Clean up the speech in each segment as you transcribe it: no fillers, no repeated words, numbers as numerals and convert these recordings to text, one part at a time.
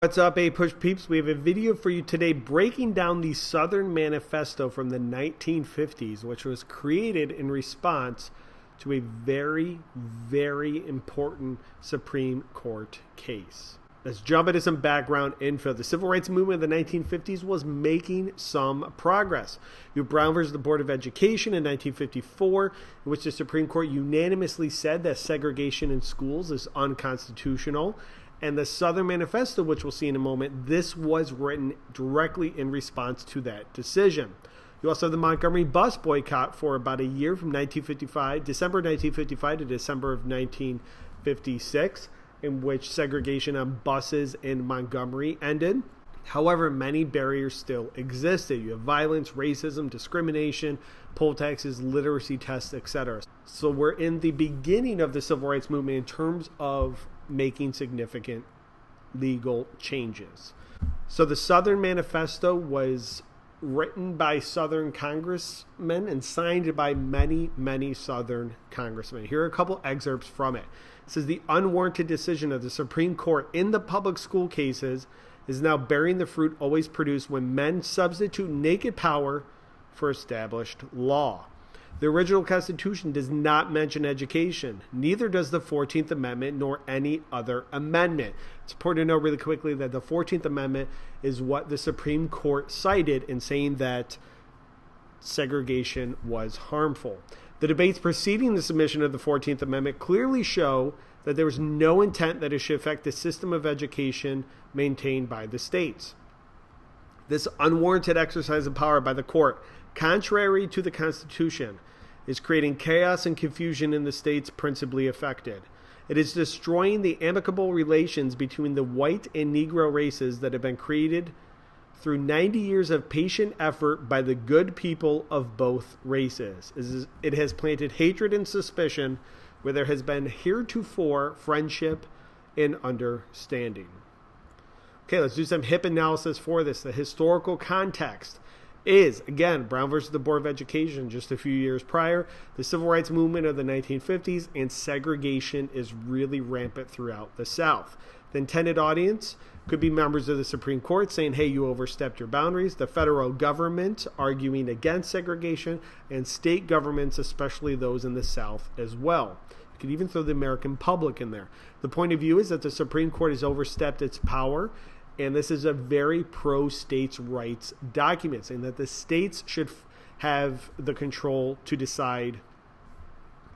What's up, APUSH peeps? We have a video for you today breaking down the Southern Manifesto from the 1950s, which was created in response to a very, very important Supreme Court case. Let's jump into some background info. The civil rights movement of the 1950s was making some progress. You have Brown versus the Board of Education in 1954, in which the Supreme Court unanimously said that segregation in schools is unconstitutional. And the Southern Manifesto, which we'll see in a moment, this was written directly in response to that decision. You also have the Montgomery bus boycott for about a year from December 1955 to December of 1956, in which segregation on buses in Montgomery ended. However, many barriers still existed. You have violence, racism, discrimination, poll taxes, literacy tests, etc. So we're in the beginning of the civil rights movement in terms of making significant legal changes. So the Southern Manifesto was written by Southern congressmen and signed by many, many Southern congressmen. Here are a couple excerpts from it. It says, the unwarranted decision of the Supreme Court in the public school cases is now bearing the fruit always produced when men substitute naked power for established law. The original Constitution does not mention education. Neither does the 14th Amendment nor any other amendment. It's important to know really quickly that the 14th Amendment is what the Supreme Court cited in saying that segregation was harmful. The debates preceding the submission of the 14th Amendment clearly show that there was no intent that it should affect the system of education maintained by the states. This unwarranted exercise of power by the court, contrary to the Constitution, is creating chaos and confusion in the states principally affected. It is destroying the amicable relations between the white and Negro races that have been created through 90 years of patient effort by the good people of both races. It has planted hatred and suspicion where there has been heretofore friendship and understanding. Okay, let's do some HIP analysis for this. The historical context is, again, Brown versus the Board of Education just a few years prior, the civil rights movement of the 1950s, and segregation is really rampant throughout the South. The intended audience could be members of the Supreme Court saying, hey, you overstepped your boundaries, the federal government arguing against segregation, and state governments, especially those in the South as well. You could even throw the American public in there. The point of view is that the Supreme Court has overstepped its power, and this is a very pro-states' rights document, saying that the states should have the control to decide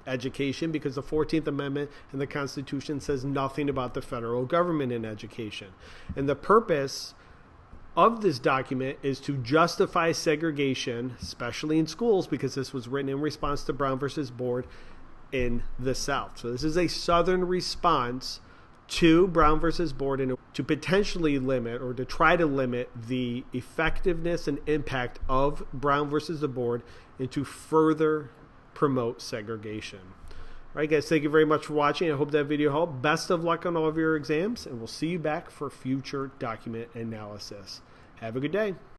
education because the 14th Amendment and the Constitution says nothing about the federal government in education. And the purpose of this document is to justify segregation, especially in schools, because this was written in response to Brown versus Board in the South. So this is a Southern response to Brown versus Board and to potentially limit or to try to limit the effectiveness and impact of Brown versus the Board and to further promote segregation. All right, guys, thank you very much for watching. I hope that video helped. Best of luck on all of your exams, and we'll see you back for future document analysis. Have a good day.